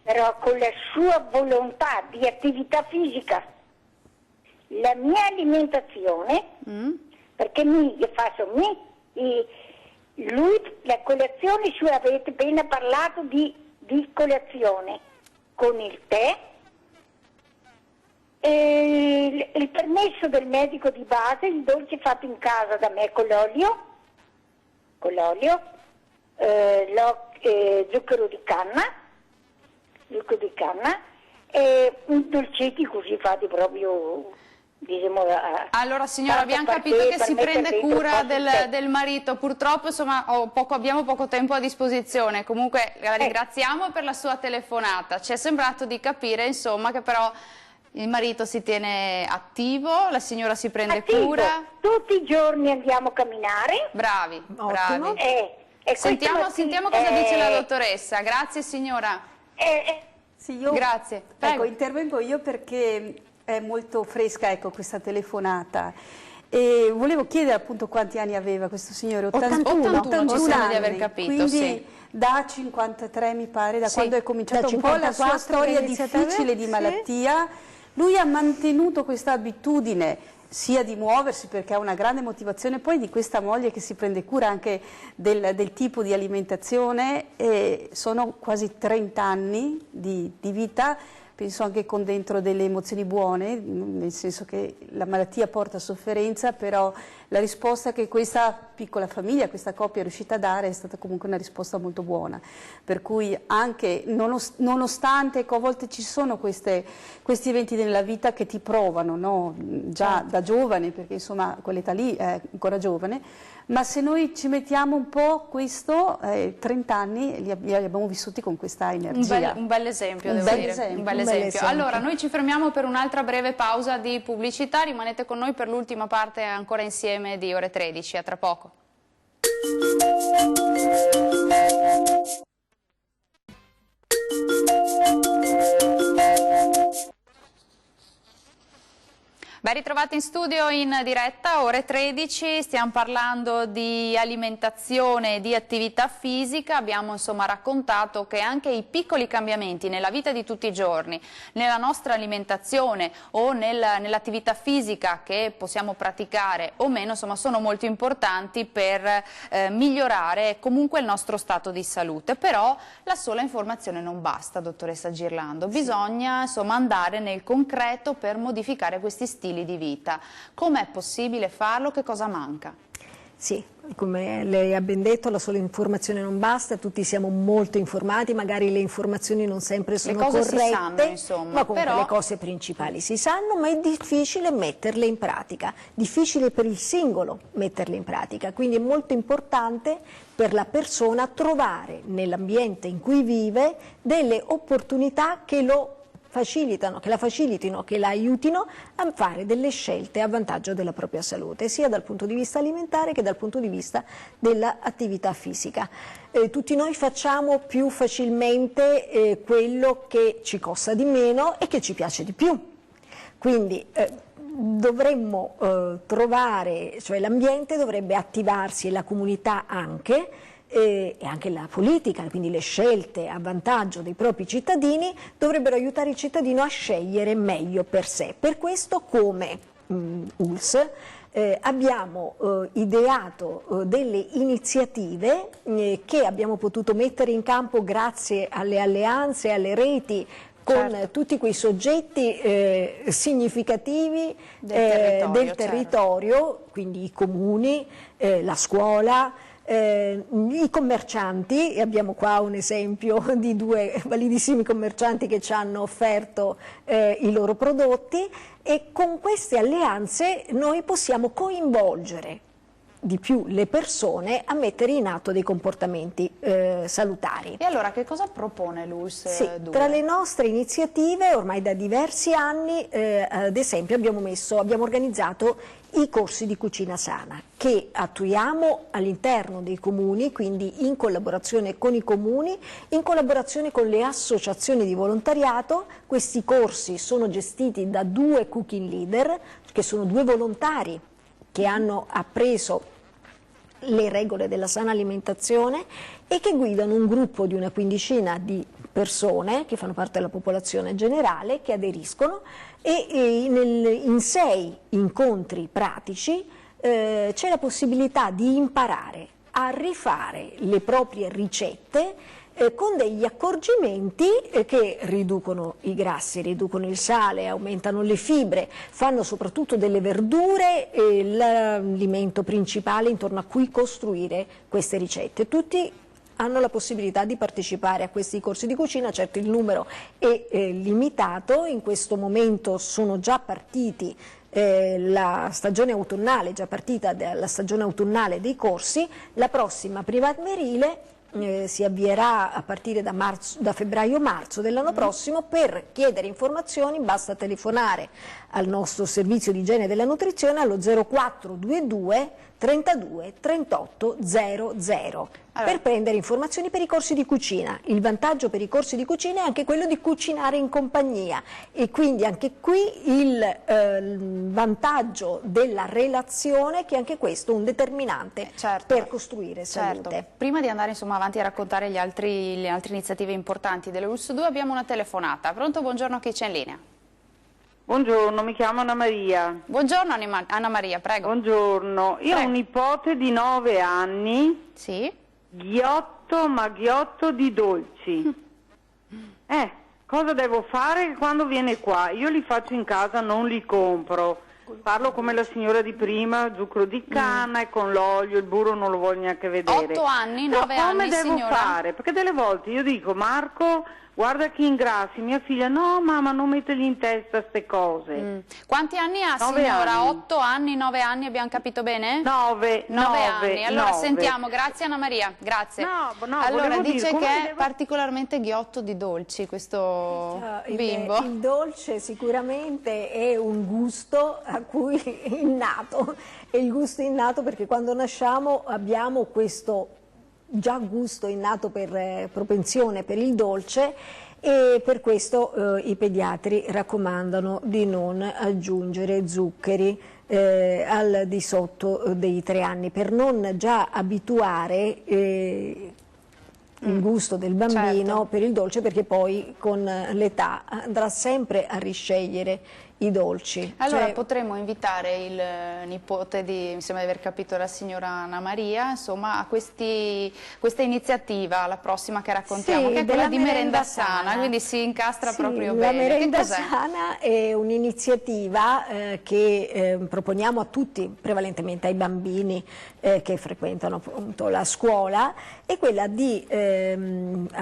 Però con la sua volontà di attività fisica, la mia alimentazione, perché lui, la colazione, su avete appena parlato di colazione con il tè, il permesso del medico di base, il dolce fatto in casa da me con l'olio, zucchero di canna e dolcetti così fatti proprio.
Allora signora, abbiamo capito che si prende cura del marito, purtroppo insomma abbiamo poco tempo a disposizione, comunque la ringraziamo per la sua telefonata, ci è sembrato di capire insomma che però il marito si tiene attivo, la signora si prende cura.
Tutti i giorni andiamo a camminare.
Bravi.
Sentiamo
cosa dice la dottoressa, grazie signora.
Sì,
grazie. Prego.
Ecco, intervengo io perché è molto fresca questa telefonata e volevo chiedere appunto quanti anni aveva questo signore.
81 ci sembra di aver capito,
quindi
sì.
Da 53 mi pare, da quando è cominciata un po' la sua storia difficile di malattia Lui ha mantenuto questa abitudine sia di muoversi, perché ha una grande motivazione, poi di questa moglie che si prende cura anche del tipo di alimentazione, e sono quasi 30 anni di vita, penso anche con dentro delle emozioni buone, nel senso che la malattia porta sofferenza, però la risposta che questa piccola famiglia, questa coppia è riuscita a dare è stata comunque una risposta molto buona, per cui anche nonostante ecco, a volte ci sono questi eventi nella vita che ti provano, no? Già da giovane, perché insomma quell'età lì è ancora giovane, ma se noi ci mettiamo un po' questo, 30 anni li abbiamo vissuti con questa energia.
Un bel esempio, devo dire. Un bel esempio. Allora, noi ci fermiamo per un'altra breve pausa di pubblicità, rimanete con noi per l'ultima parte ancora insieme di Ore 13, a tra poco. Ben ritrovati in studio in diretta, ore 13, stiamo parlando di alimentazione e di attività fisica, abbiamo insomma raccontato che anche i piccoli cambiamenti nella vita di tutti i giorni, nella nostra alimentazione o nell'attività fisica che possiamo praticare o meno, insomma sono molto importanti per migliorare comunque il nostro stato di salute, però la sola informazione non basta, dottoressa Girlando, bisogna insomma andare nel concreto per modificare questi stili di vita. Com'è possibile farlo? Che cosa manca?
Sì, come lei ha ben detto, la sola informazione non basta, tutti siamo molto informati, magari le informazioni non sempre sono corrette,
si sanno, insomma,
ma comunque
però...
le cose principali si sanno, ma è difficile metterle in pratica, difficile per il singolo metterle in pratica, quindi è molto importante per la persona trovare nell'ambiente in cui vive delle opportunità che la facilitino, che la aiutino a fare delle scelte a vantaggio della propria salute, sia dal punto di vista alimentare che dal punto di vista dell'attività fisica. Tutti noi facciamo più facilmente quello che ci costa di meno e che ci piace di più. Quindi dovremmo trovare, cioè l'ambiente dovrebbe attivarsi e la comunità anche, e anche la politica, quindi le scelte a vantaggio dei propri cittadini dovrebbero aiutare il cittadino a scegliere meglio per sé. Per questo come ULSS abbiamo ideato delle iniziative che abbiamo potuto mettere in campo grazie alle alleanze, alle reti con tutti quei soggetti significativi del territorio, quindi i comuni, la scuola, i commercianti, e abbiamo qua un esempio di due validissimi commercianti che ci hanno offerto i loro prodotti, e con queste alleanze noi possiamo coinvolgere di più le persone a mettere in atto dei comportamenti salutari.
E allora che cosa propone l'ULSS?
Sì, tra le nostre iniziative ormai da diversi anni ad esempio abbiamo organizzato i corsi di cucina sana che attuiamo all'interno dei comuni, quindi in collaborazione con i comuni, in collaborazione con le associazioni di volontariato. Questi corsi sono gestiti da 2 cooking leader, che sono 2 volontari che hanno appreso le regole della sana alimentazione e che guidano un gruppo di una quindicina di persone che fanno parte della popolazione generale, che aderiscono, e in 6 incontri pratici c'è la possibilità di imparare a rifare le proprie ricette con degli accorgimenti che riducono i grassi, riducono il sale, aumentano le fibre, fanno soprattutto delle verdure l'alimento principale intorno a cui costruire queste ricette. Tutti hanno la possibilità di partecipare a questi corsi di cucina, certo il numero è limitato, in questo momento sono già partiti la stagione autunnale, è già partita la stagione autunnale dei corsi, la prossima primaverile si avvierà a partire da febbraio-marzo dell'anno prossimo. Per chiedere informazioni basta telefonare al nostro servizio di igiene della nutrizione allo 0422 32 38 00 per prendere informazioni per i corsi di cucina. Il vantaggio per i corsi di cucina è anche quello di cucinare in compagnia, e quindi anche qui il vantaggio della relazione, che anche questo è un determinante per costruire salute.
Prima di andare insomma avanti a raccontare le altre iniziative importanti delle ULSS 2 abbiamo una telefonata. Pronto? Buongiorno, chi c'è in linea?
Buongiorno, mi chiamo Anna Maria.
Buongiorno Anna Maria, prego.
Buongiorno, io ho un nipote di 9 anni,
Sì?
ghiotto ma ghiotto di dolci. Cosa devo fare quando viene qua? Io li faccio in casa, non li compro. Parlo come la signora di prima, zucchero di canna e con l'olio, il burro non lo voglio neanche vedere.
8 anni, 9 anni,
come devo
signora?
fare? Perché delle volte io dico, Marco, guarda che ingrassi, mia figlia, no mamma, non mettergli in testa ste cose.
Quanti anni ha,
9
signora?
anni.
8 anni, 9 anni, abbiamo capito bene?
9
anni. Allora
9.
sentiamo, grazie Anna Maria, grazie.
Allora
Allora dice
dire,
che è
devo...
particolarmente ghiotto di dolci questo bimbo.
Il dolce sicuramente è un gusto a cui è innato, è il gusto innato perché quando nasciamo abbiamo questo già gusto innato per propensione per il dolce e per questo i pediatri raccomandano di non aggiungere zuccheri al di sotto dei 3 anni per non già abituare il gusto del bambino per il dolce, perché poi con l'età andrà sempre a riscegliere i dolci.
Allora potremmo invitare il nipote mi sembra di aver capito la signora Anna Maria, insomma, a questa iniziativa, la prossima che raccontiamo, che è quella di merenda sana, quindi si incastra proprio bene.
La merenda sana è un'iniziativa che proponiamo a tutti, prevalentemente ai bambini che frequentano appunto la scuola, è quella di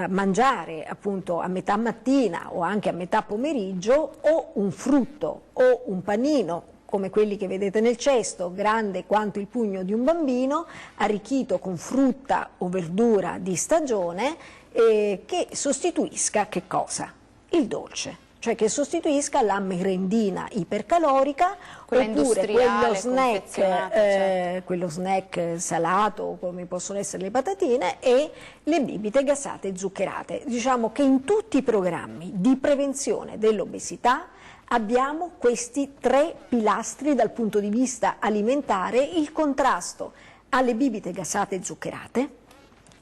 mangiare appunto a metà mattina o anche a metà pomeriggio o un frutto o un panino come quelli che vedete nel cesto, grande quanto il pugno di un bambino, arricchito con frutta o verdura di stagione, che sostituisca che cosa? Il dolce, cioè che sostituisca la merendina ipercalorica oppure quello snack salato come possono essere le patatine e le bibite gassate zuccherate. Diciamo che in tutti i programmi di prevenzione dell'obesità abbiamo questi 3 pilastri dal punto di vista alimentare: il contrasto alle bibite gassate zuccherate,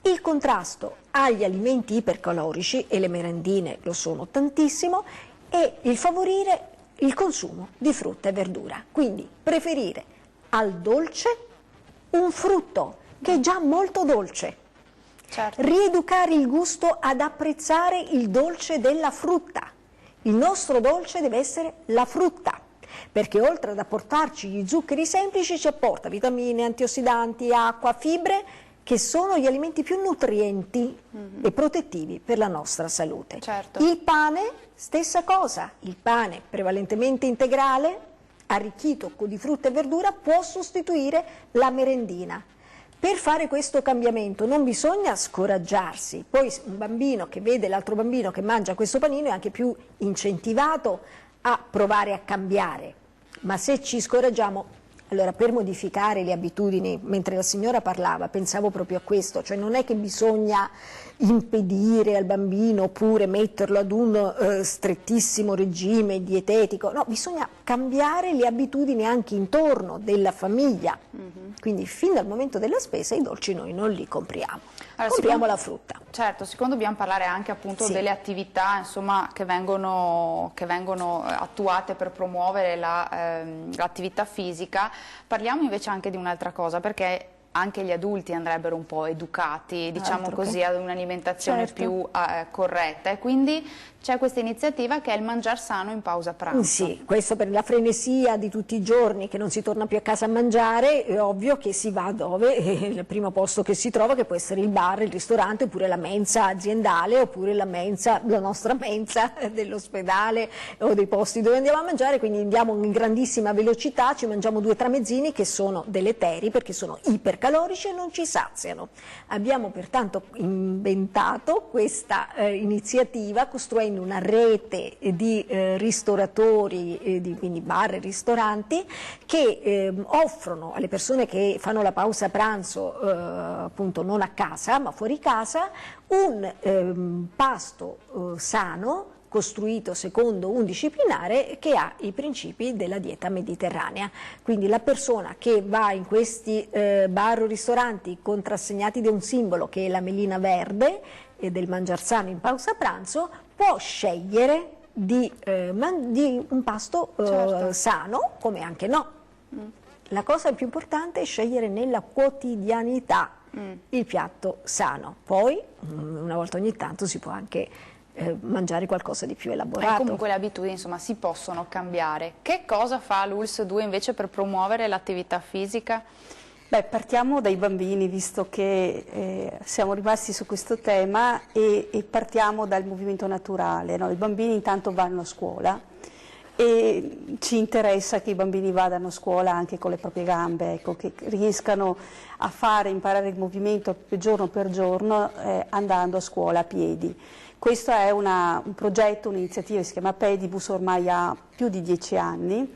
il contrasto agli alimenti ipercalorici, e le merendine lo sono tantissimo, e il favorire il consumo di frutta e verdura. Quindi preferire al dolce un frutto che è già molto dolce, rieducare il gusto ad apprezzare il dolce della frutta. Il nostro dolce deve essere la frutta, perché oltre ad apportarci gli zuccheri semplici ci apporta vitamine, antiossidanti, acqua, fibre, che sono gli alimenti più nutrienti e protettivi per la nostra salute. Il pane, stessa cosa, il pane prevalentemente integrale, arricchito di frutta e verdura, può sostituire la merendina. Per fare questo cambiamento non bisogna scoraggiarsi, poi un bambino che vede l'altro bambino che mangia questo panino è anche più incentivato a provare a cambiare, ma se ci scoraggiamo, allora per modificare le abitudini, mentre la signora parlava pensavo proprio a questo, cioè non è che bisogna impedire al bambino oppure metterlo ad un strettissimo regime dietetico, no, bisogna cambiare le abitudini anche intorno della famiglia, quindi fin dal momento della spesa i dolci noi non li compriamo, compriamo la frutta.
Certo, siccome dobbiamo parlare anche appunto delle attività insomma, che vengono attuate per promuovere l'attività fisica, parliamo invece anche di un'altra cosa, perché anche gli adulti andrebbero un po' educati, diciamo così, ad un'alimentazione più corretta, e quindi c'è questa iniziativa che è il mangiar sano in pausa pranzo.
Sì, questo per la frenesia di tutti i giorni che non si torna più a casa a mangiare, è ovvio che si va dove il primo posto che si trova, che può essere il bar, il ristorante, oppure la mensa aziendale, oppure la nostra mensa dell'ospedale o dei posti dove andiamo a mangiare, quindi andiamo in grandissima velocità, ci mangiamo 2 tramezzini che sono deleteri perché sono ipercalorici e non ci saziano. Abbiamo pertanto inventato questa iniziativa costruendo una rete di ristoratori, quindi bar e ristoranti, che offrono alle persone che fanno la pausa pranzo appunto non a casa ma fuori casa un pasto sano costruito secondo un disciplinare che ha i principi della dieta mediterranea. Quindi la persona che va in questi bar o ristoranti contrassegnati da un simbolo che è la melina verde e del mangiar sano in pausa pranzo può scegliere di un pasto
Certo.
sano, come anche no. La cosa più importante è scegliere nella quotidianità il piatto sano. Poi, una volta ogni tanto, si può anche mangiare qualcosa di più elaborato.
Comunque le abitudini, insomma, si possono cambiare. Che cosa fa l'ULSS 2 invece per promuovere l'attività fisica?
Beh, partiamo dai bambini, visto che siamo rimasti su questo tema, e partiamo dal movimento naturale, no? I bambini intanto vanno a scuola e ci interessa che i bambini vadano a scuola anche con le proprie gambe, ecco, che riescano a imparare il movimento giorno per giorno andando a scuola a piedi. Questo è un progetto, un'iniziativa che si chiama Pedibus, ormai ha più di 10 anni.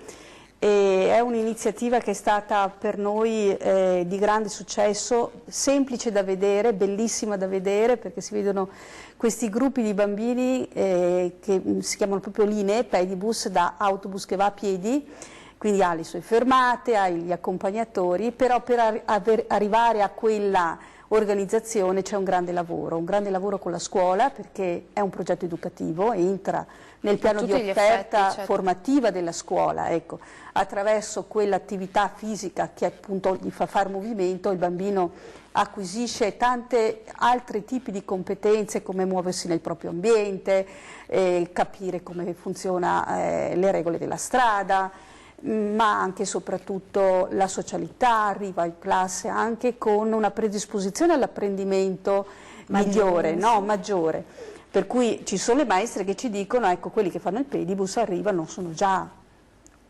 E è un'iniziativa che è stata per noi di grande successo, semplice da vedere, bellissima da vedere, perché si vedono questi gruppi di bambini che si chiamano proprio linee, pedibus, da autobus che va a piedi, quindi ha le sue fermate, ha gli accompagnatori, però per arrivare a quella organizzazione c'è un grande lavoro con la scuola, perché è un progetto educativo, entra nel piano di offerta formativa della scuola, ecco, attraverso quell'attività fisica che appunto gli fa fare movimento, il bambino acquisisce tante altri tipi di competenze, come muoversi nel proprio ambiente, capire come funziona le regole della strada, ma anche e soprattutto la socialità, arriva in classe anche con una predisposizione all'apprendimento migliore, no? Maggiore. Per cui ci sono le maestre che ci dicono, ecco, quelli che fanno il pedibus arrivano, sono già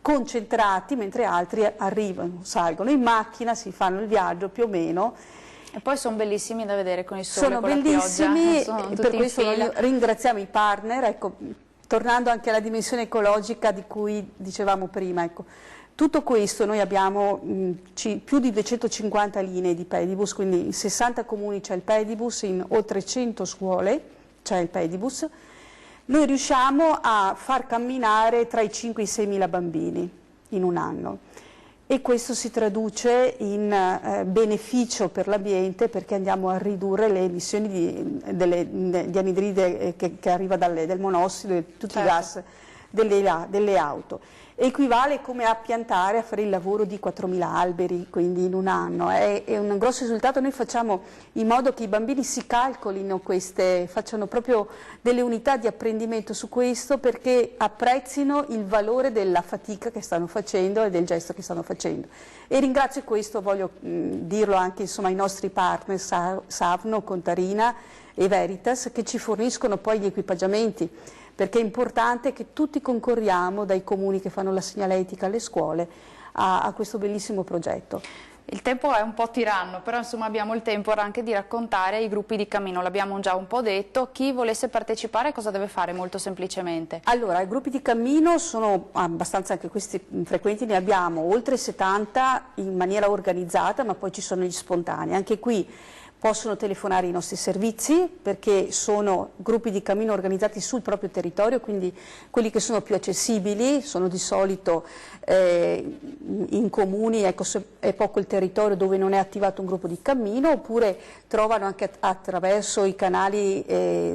concentrati, mentre altri arrivano, salgono in macchina, si fanno il viaggio più o meno.
E poi sono bellissimi da vedere con il sole,
sono
con la
bellissimi,
pioggia. Sono
per questo noi ringraziamo i partner, ecco, tornando anche alla dimensione ecologica di cui dicevamo prima, ecco. Tutto questo, noi abbiamo più di 250 linee di pedibus, quindi in 60 comuni c'è il pedibus, in oltre 100 scuole c'è il pedibus. Noi riusciamo a far camminare tra i 5 e i 6 mila bambini in un anno, e questo si traduce in beneficio per l'ambiente, perché andiamo a ridurre le emissioni di anidride che arriva dal monossido e tutti i gas delle auto. Equivale come a piantare, a fare il lavoro di 4.000 alberi, quindi in un anno. È un grosso risultato. Noi facciamo in modo che i bambini si calcolino facciano proprio delle unità di apprendimento su questo, perché apprezzino il valore della fatica che stanno facendo e del gesto che stanno facendo. E ringrazio questo, voglio dirlo anche insomma ai nostri partner Savno, Contarina e Veritas, che ci forniscono poi gli equipaggiamenti, perché è importante che tutti concorriamo, dai comuni che fanno la segnaletica alle scuole, a questo bellissimo progetto.
Il tempo è un po' tiranno, però insomma abbiamo il tempo anche di raccontare i gruppi di cammino, l'abbiamo già un po' detto. Chi volesse partecipare cosa deve fare molto semplicemente?
Allora, i gruppi di cammino sono abbastanza anche questi frequenti, ne abbiamo oltre 70 in maniera organizzata, ma poi ci sono gli spontanei. Anche qui possono telefonare i nostri servizi, perché sono gruppi di cammino organizzati sul proprio territorio, quindi quelli che sono più accessibili sono di solito in comuni, ecco, è poco il territorio dove non è attivato un gruppo di cammino, oppure trovano anche attraverso i canali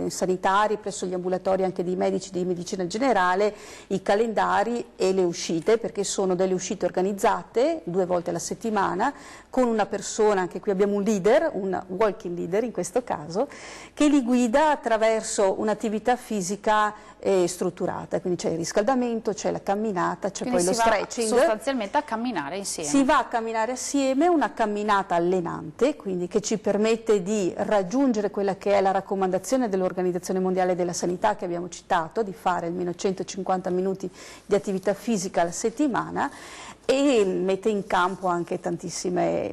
sanitari, presso gli ambulatori anche dei medici di medicina generale, i calendari e le uscite, perché sono delle uscite organizzate 2 volte alla settimana, con una persona, anche qui abbiamo un leader, un walking leader in questo caso, che li guida attraverso un'attività fisica strutturata, quindi c'è il riscaldamento, c'è la camminata, c'è poi lo stretching.
Sostanzialmente a camminare insieme.
Si va a camminare assieme, una camminata allenante, quindi che ci permette di raggiungere quella che è la raccomandazione dell'Organizzazione Mondiale della Sanità che abbiamo citato, di fare almeno 150 minuti di attività fisica alla settimana, e mette in campo anche tantissime,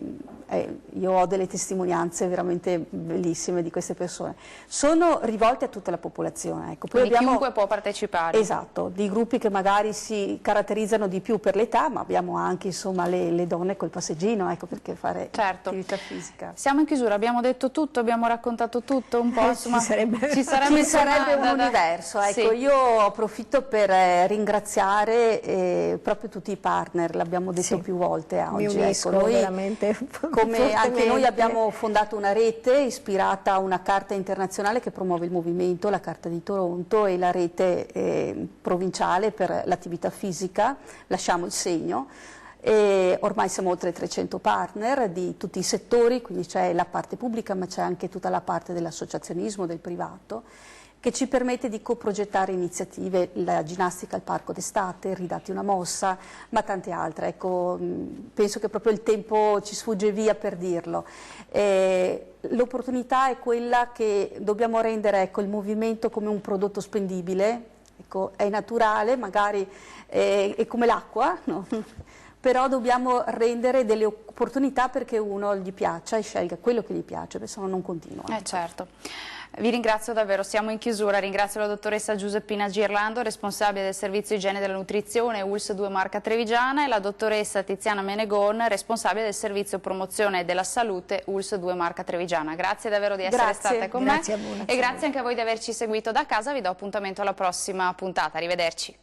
io ho delle testimonianze veramente bellissime di queste persone, sono rivolte a tutta la popolazione. Ecco. Poi
Quindi chiunque può partecipare.
Esatto, di gruppi che magari si caratterizzano di più per l'età, ma abbiamo anche insomma le donne col passeggino, ecco, perché fare attività fisica.
Siamo in chiusura, abbiamo detto tutto, abbiamo raccontato tutto un po', insomma,
ci sarebbe
un universo. Ecco,
sì.
Io approfitto per ringraziare proprio tutti i partner, l'abbiamo detto più volte oggi.
Mi unisco
ecco, noi
veramente
come anche noi abbiamo fondato una rete ispirata a una carta internazionale che promuove il movimento, la Carta di Toronto, e la rete provinciale per l'attività fisica, Lasciamo il segno. E ormai siamo oltre 300 partner di tutti i settori, quindi c'è la parte pubblica ma c'è anche tutta la parte dell'associazionismo, del privato, che ci permette di coprogettare iniziative, la ginnastica al parco d'estate, Ridatti una mossa, ma tante altre. Ecco, penso che proprio il tempo ci sfugge via per dirlo. L'opportunità è quella che dobbiamo rendere, ecco, il movimento come un prodotto spendibile, ecco, è naturale, magari è come l'acqua, no? Però dobbiamo rendere delle opportunità perché uno gli piaccia e scelga quello che gli piace, perché sennò non continua.
Certo. Vi ringrazio davvero, siamo in chiusura. Ringrazio la dottoressa Giuseppina Girlando, responsabile del servizio igiene della nutrizione ULSS 2 Marca Trevigiana, e la dottoressa Tiziana Menegon, responsabile del servizio promozione della salute ULSS 2 Marca Trevigiana. Grazie davvero di essere state con me e grazie anche a voi di averci seguito da casa. Vi do appuntamento alla prossima puntata. Arrivederci.